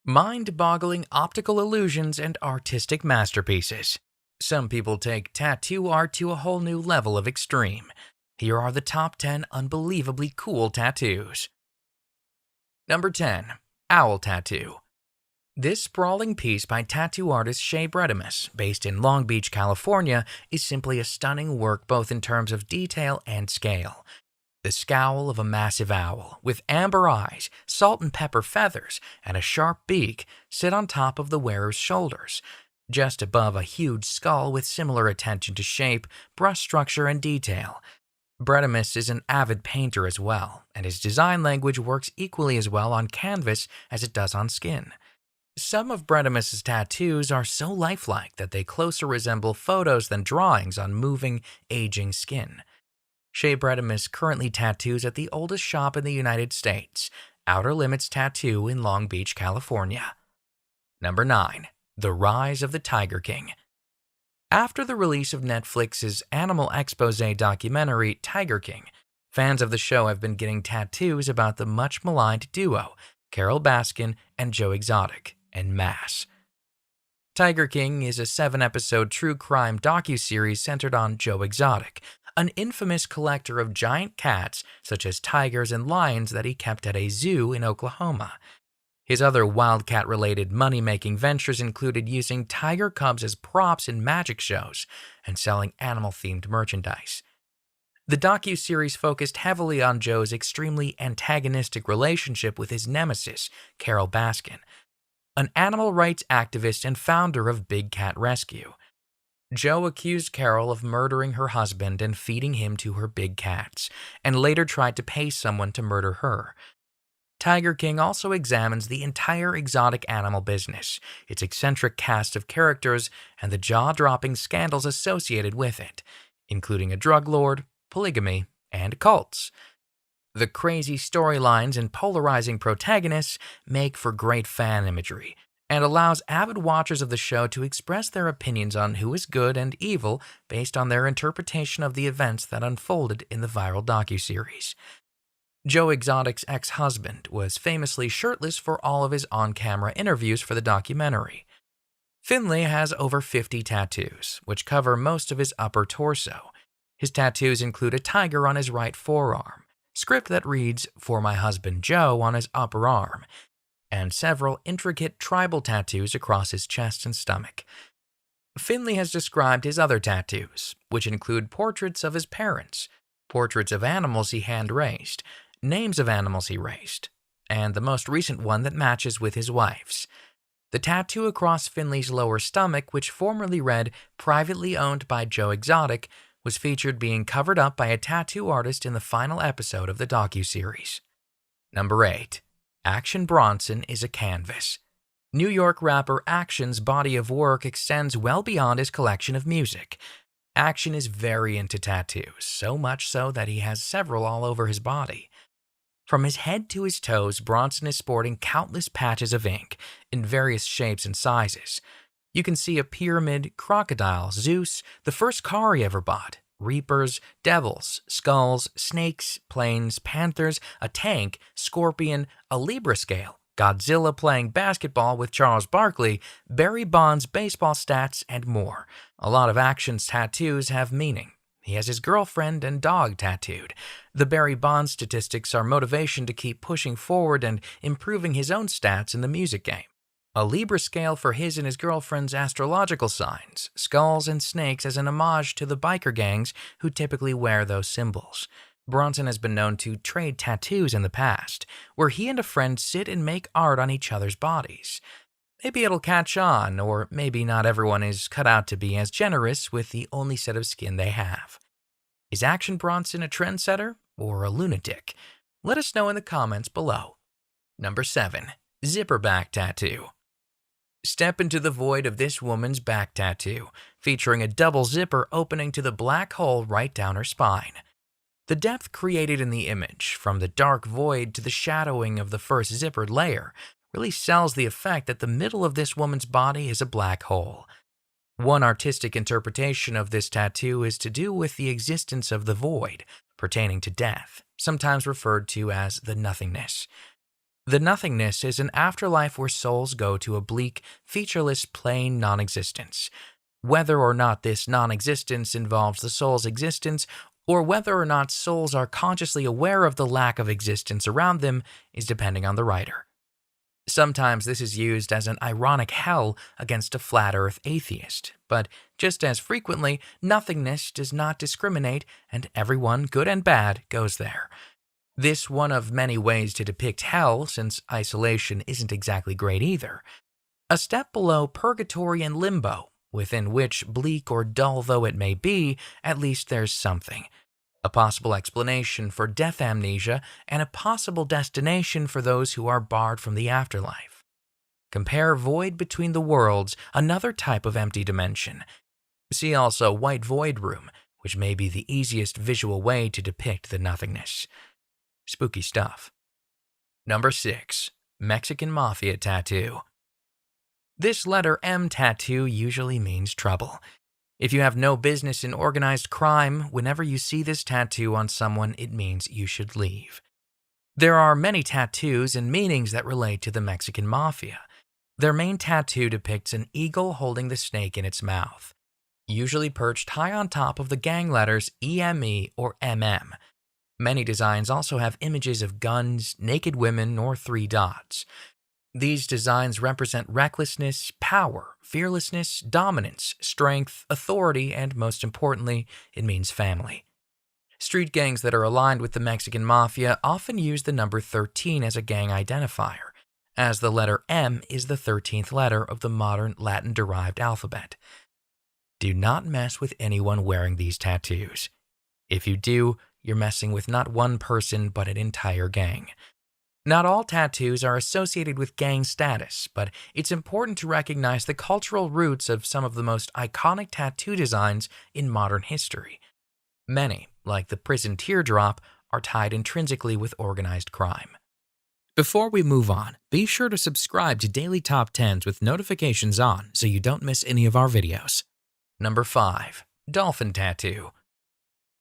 Mind-boggling optical illusions and artistic masterpieces. Some people take tattoo art to a whole new level of extreme. Here are the top 10 unbelievably cool tattoos. Number 10. Owl Tattoo. This sprawling piece by tattoo artist Shea Bredimus, based in Long Beach, California, is simply a stunning work both in terms of detail and scale. The scowl of a massive owl, with amber eyes, salt and pepper feathers, and a sharp beak, sit on top of the wearer's shoulders, just above a huge skull with similar attention to shape, brush structure, and detail. Bredimus is an avid painter as well, and his design language works equally as well on canvas as it does on skin. Some of Bredimus's tattoos are so lifelike that they closer resemble photos than drawings on moving, aging skin. Shea Bredimus currently tattoos at the oldest shop in the United States, Outer Limits Tattoo in Long Beach, California. Number 9. The Rise of the Tiger King. After the release of Netflix's Animal Exposé documentary Tiger King, fans of the show have been getting tattoos about the much-maligned duo, Carole Baskin and Joe Exotic, en masse. Tiger King is a 7-episode true crime docuseries centered on Joe Exotic, an infamous collector of giant cats such as tigers and lions that he kept at a zoo in Oklahoma. His other wildcat-related money-making ventures included using tiger cubs as props in magic shows and selling animal-themed merchandise. The docuseries focused heavily on Joe's extremely antagonistic relationship with his nemesis, Carole Baskin, an animal rights activist and founder of Big Cat Rescue. Joe accused Carole of murdering her husband and feeding him to her big cats, and later tried to pay someone to murder her. Tiger King also examines the entire exotic animal business, its eccentric cast of characters, and the jaw-dropping scandals associated with it, including a drug lord, polygamy, and cults. The crazy storylines and polarizing protagonists make for great fan imagery, and allows avid watchers of the show to express their opinions on who is good and evil based on their interpretation of the events that unfolded in the viral docuseries. Joe Exotic's ex-husband was famously shirtless for all of his on-camera interviews for the documentary. Finley has over 50 tattoos, which cover most of his upper torso. His tattoos include a tiger on his right forearm, script that reads, "For my husband Joe" on his upper arm, and several intricate tribal tattoos across his chest and stomach. Finley has described his other tattoos, which include portraits of his parents, portraits of animals he hand-raised, names of animals he raised, and the most recent one that matches with his wife's. The tattoo across Finley's lower stomach, which formerly read "Privately owned by Joe Exotic," was featured being covered up by a tattoo artist in the final episode of the docuseries. Number 8. Action Bronson is a canvas. New York rapper Action's body of work extends well beyond his collection of music. Action is very into tattoos, so much so that he has several all over his body. From his head to his toes, Bronson is sporting countless patches of ink in various shapes and sizes. You can see a pyramid, crocodile, Zeus, the first car he ever bought, reapers, devils, skulls, snakes, planes, panthers, a tank, scorpion, a Libra scale, Godzilla playing basketball with Charles Barkley, Barry Bonds baseball stats, and more. A lot of Action's tattoos have meaning. He has his girlfriend and dog tattooed. The Barry Bonds statistics are motivation to keep pushing forward and improving his own stats in the music game. A Libra scale for his and his girlfriend's astrological signs, skulls and snakes as an homage to the biker gangs who typically wear those symbols. Bronson has been known to trade tattoos in the past, where he and a friend sit and make art on each other's bodies. Maybe it'll catch on, or maybe not everyone is cut out to be as generous with the only set of skin they have. Is Action Bronson a trendsetter or a lunatic? Let us know in the comments below. Number 7. Zipper Back Tattoo. Step into the void of this woman's back tattoo, featuring a double zipper opening to the black hole right down her spine. The depth created in the image, from the dark void to the shadowing of the first zippered layer, really sells the effect that the middle of this woman's body is a black hole. One artistic interpretation of this tattoo is to do with the existence of the void, pertaining to death, sometimes referred to as the nothingness. The nothingness is an afterlife where souls go to a bleak, featureless, plain non-existence. Whether or not this non-existence involves the soul's existence, or whether or not souls are consciously aware of the lack of existence around them, is depending on the writer. Sometimes this is used as an ironic hell against a flat earth atheist, but just as frequently, nothingness does not discriminate and everyone, good and bad, goes there. This one of many ways to depict hell, since isolation isn't exactly great either. A step below purgatory and limbo, within which, bleak or dull though it may be, at least there's something. A possible explanation for death amnesia, and a possible destination for those who are barred from the afterlife. Compare void between the worlds, another type of empty dimension. See also white void room, which may be the easiest visual way to depict the nothingness. Spooky stuff. Number 6. Mexican Mafia Tattoo. This letter M tattoo usually means trouble. If you have no business in organized crime, whenever you see this tattoo on someone, it means you should leave. There are many tattoos and meanings that relate to the Mexican Mafia. Their main tattoo depicts an eagle holding the snake in its mouth, usually perched high on top of the gang letters EME or MM. Many designs also have images of guns, naked women, or 3 dots. These designs represent recklessness, power, fearlessness, dominance, strength, authority, and most importantly, it means family. Street gangs that are aligned with the Mexican Mafia often use the number 13 as a gang identifier, as the letter M is the 13th letter of the modern Latin-derived alphabet. Do not mess with anyone wearing these tattoos. If you do, you're messing with not one person but an entire gang. Not all tattoos are associated with gang status, but it's important to recognize the cultural roots of some of the most iconic tattoo designs in modern history. Many, like the prison teardrop, are tied intrinsically with organized crime. Before we move on, be sure to subscribe to Daily Top 10s with notifications on so you don't miss any of our videos. Number 5. Dolphin Tattoo.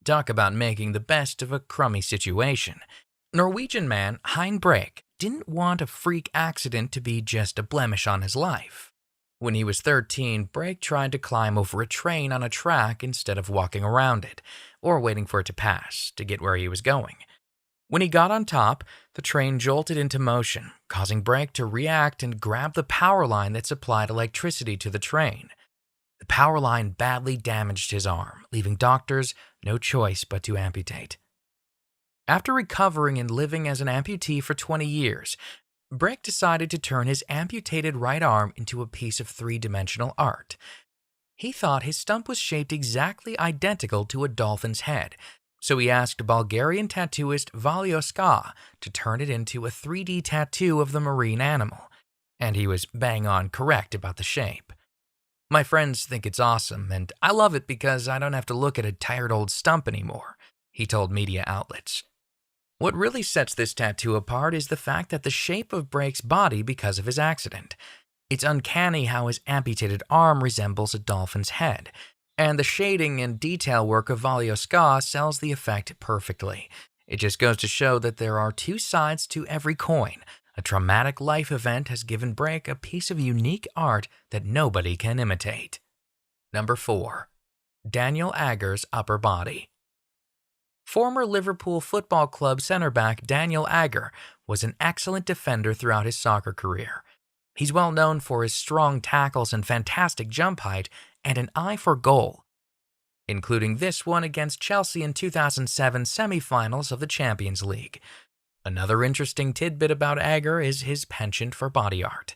Talk about making the best of a crummy situation. Norwegian man Hein Break didn't want a freak accident to be just a blemish on his life. When he was 13, Break tried to climb over a train on a track instead of walking around it, or waiting for it to pass to get where he was going. When he got on top, the train jolted into motion, causing Break to react and grab the power line that supplied electricity to the train. The power line badly damaged his arm, leaving doctors no choice but to amputate. After recovering and living as an amputee for 20 years, Breck decided to turn his amputated right arm into a piece of 3-dimensional art. He thought his stump was shaped exactly identical to a dolphin's head, so he asked Bulgarian tattooist Valio Ska to turn it into a 3D tattoo of the marine animal, and he was bang on correct about the shape. My friends think it's awesome, and I love it because I don't have to look at a tired old stump anymore, he told media outlets. What really sets this tattoo apart is the fact that the shape of Break's body because of his accident. It's uncanny how his amputated arm resembles a dolphin's head, and the shading and detail work of Valio Ska sells the effect perfectly. It just goes to show that there are 2 sides to every coin. A traumatic life event has given Break a piece of unique art that nobody can imitate. Number 4. Daniel Agger's upper body. Former Liverpool Football Club centre-back Daniel Agger was an excellent defender throughout his soccer career. He's well known for his strong tackles and fantastic jump height and an eye for goal, including this one against Chelsea in 2007 semi-finals of the Champions League. Another interesting tidbit about Agger is his penchant for body art.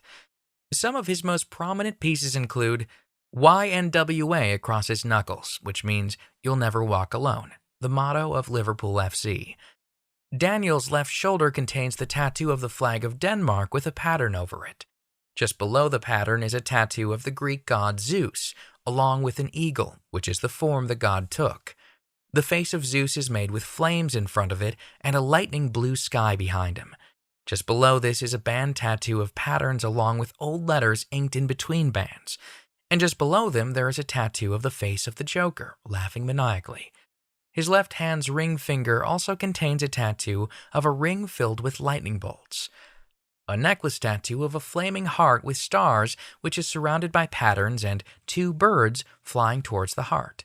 Some of his most prominent pieces include YNWA across his knuckles, which means you'll never walk alone, the motto of Liverpool FC. Daniel's left shoulder contains the tattoo of the flag of Denmark with a pattern over it. Just below the pattern is a tattoo of the Greek god Zeus, along with an eagle, which is the form the god took. The face of Zeus is made with flames in front of it and a lightning blue sky behind him. Just below this is a band tattoo of patterns along with old letters inked in between bands. And just below them there is a tattoo of the face of the Joker, laughing maniacally. His left hand's ring finger also contains a tattoo of a ring filled with lightning bolts. a necklace tattoo of a flaming heart with stars, which is surrounded by patterns and two birds flying towards the heart.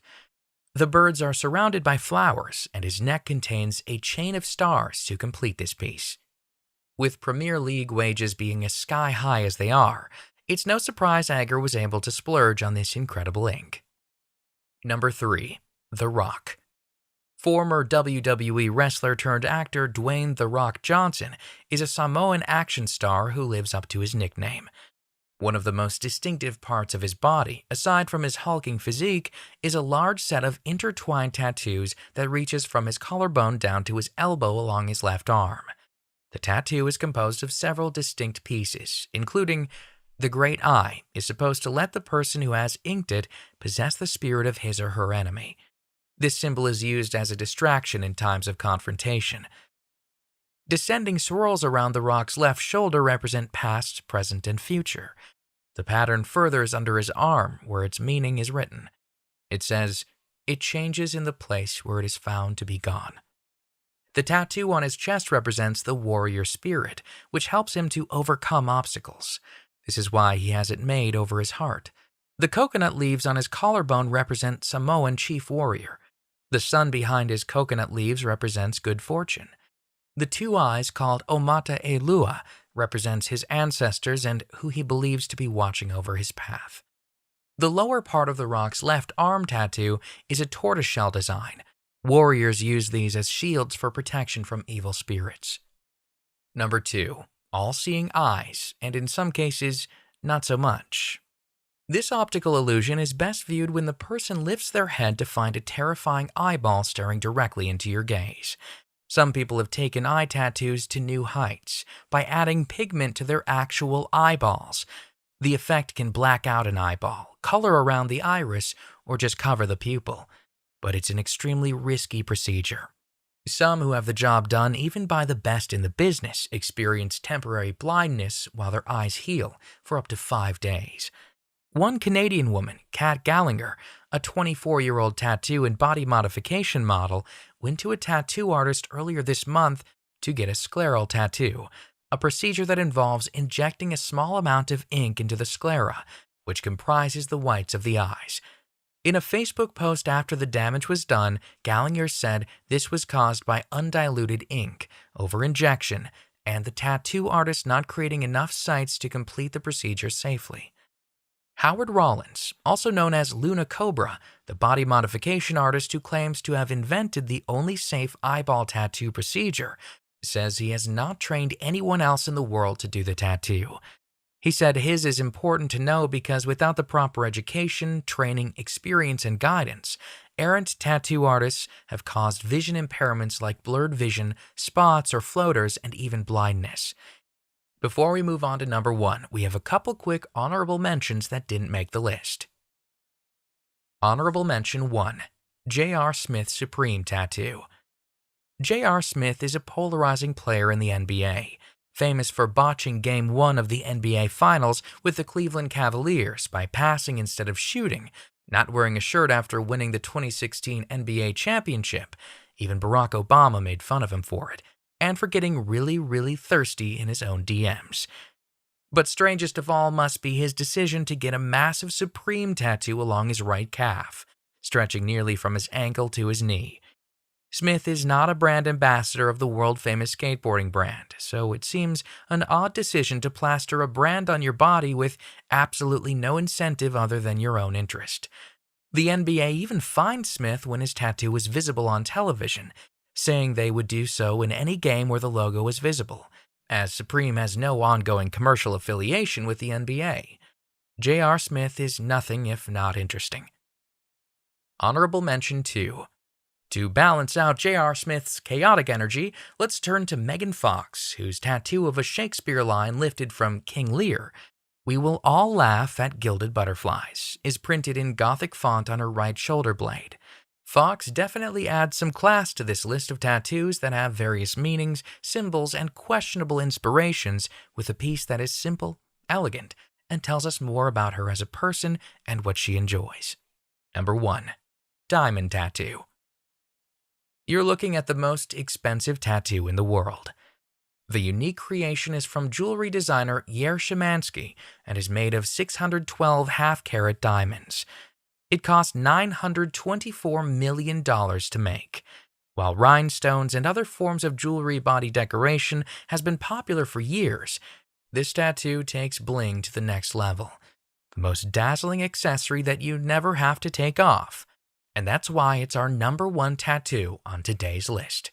The birds are surrounded by flowers, and his neck contains a chain of stars to complete this piece. With Premier League wages being as sky high as they are, it's no surprise Agger was able to splurge on this incredible ink. Number 3. The Rock. Former WWE wrestler turned actor Dwayne "The Rock" Johnson is a Samoan action star who lives up to his nickname. One of the most distinctive parts of his body, aside from his hulking physique, is a large set of intertwined tattoos that reaches from his collarbone down to his elbow along his left arm. The tattoo is composed of several distinct pieces, including the Great Eye is supposed to let the person who has inked it possess the spirit of his or her enemy. This symbol is used as a distraction in times of confrontation. Descending swirls around the Rock's left shoulder represent past, present, and future. The pattern furthers under his arm, where its meaning is written. It says, "It changes in the place where it is found to be gone." The tattoo on his chest represents the warrior spirit, which helps him to overcome obstacles. This is why he has it made over his heart. The coconut leaves on his collarbone represent Samoan chief warrior. The sun behind his coconut leaves represents good fortune. The two eyes, called Omata e Lua, represents his ancestors and who he believes to be watching over his path. The lower part of the Rock's left arm tattoo is a tortoiseshell design. Warriors use these as shields for protection from evil spirits. Number 2. All-seeing eyes, and in some cases, not so much. This optical illusion is best viewed when the person lifts their head to find a terrifying eyeball staring directly into your gaze. Some people have taken eye tattoos to new heights by adding pigment to their actual eyeballs. The effect can black out an eyeball, color around the iris, or just cover the pupil, but it's an extremely risky procedure. Some who have the job done, even by the best in the business, experience temporary blindness while their eyes heal for up to 5 days. One Canadian woman, Kat Gallinger, a 24-year-old tattoo and body modification model, went to a tattoo artist earlier this month to get a scleral tattoo, a procedure that involves injecting a small amount of ink into the sclera, which comprises the whites of the eyes. In a Facebook post after the damage was done, Gallinger said this was caused by undiluted ink, over-injection, and the tattoo artist not creating enough sites to complete the procedure safely. Howard Rollins, also known as Luna Cobra, the body modification artist who claims to have invented the only safe eyeball tattoo procedure, says he has not trained anyone else in the world to do the tattoo. He said his is important to know because without the proper education, training, experience, and guidance, errant tattoo artists have caused vision impairments like blurred vision, spots or floaters, and even blindness. Before we move on to number 1, we have a couple quick honorable mentions that didn't make the list. Honorable mention 1. J.R. Smith Supreme Tattoo. J.R. Smith is a polarizing player in the NBA, famous for botching Game 1 of the NBA Finals with the Cleveland Cavaliers by passing instead of shooting, not wearing a shirt after winning the 2016 NBA championship. Even Barack Obama made fun of him for it, and for getting really, really thirsty in his own DMs. But strangest of all must be his decision to get a massive Supreme tattoo along his right calf, stretching nearly from his ankle to his knee. Smith is not a brand ambassador of the world-famous skateboarding brand, so it seems an odd decision to plaster a brand on your body with absolutely no incentive other than your own interest. The NBA even fined Smith when his tattoo was visible on television, saying they would do so in any game where the logo was visible, as Supreme has no ongoing commercial affiliation with the NBA. J.R. Smith is nothing if not interesting. Honorable mention 2. To balance out J.R. Smith's chaotic energy, let's turn to Megan Fox, whose tattoo of a Shakespeare line lifted from King Lear, "We will all laugh at gilded butterflies," is printed in Gothic font on her right shoulder blade. Fox definitely adds some class to this list of tattoos that have various meanings, symbols, and questionable inspirations with a piece that is simple, elegant, and tells us more about her as a person and what she enjoys. Number 1. Diamond Tattoo. You're looking at the most expensive tattoo in the world. The unique creation is from jewelry designer Yair Shemansky and is made of 612 half-carat diamonds. It cost $924 million to make. While rhinestones and other forms of jewelry body decoration has been popular for years, this tattoo takes bling to the next level. The most dazzling accessory that you never have to take off. And that's why it's our #1 tattoo on today's list.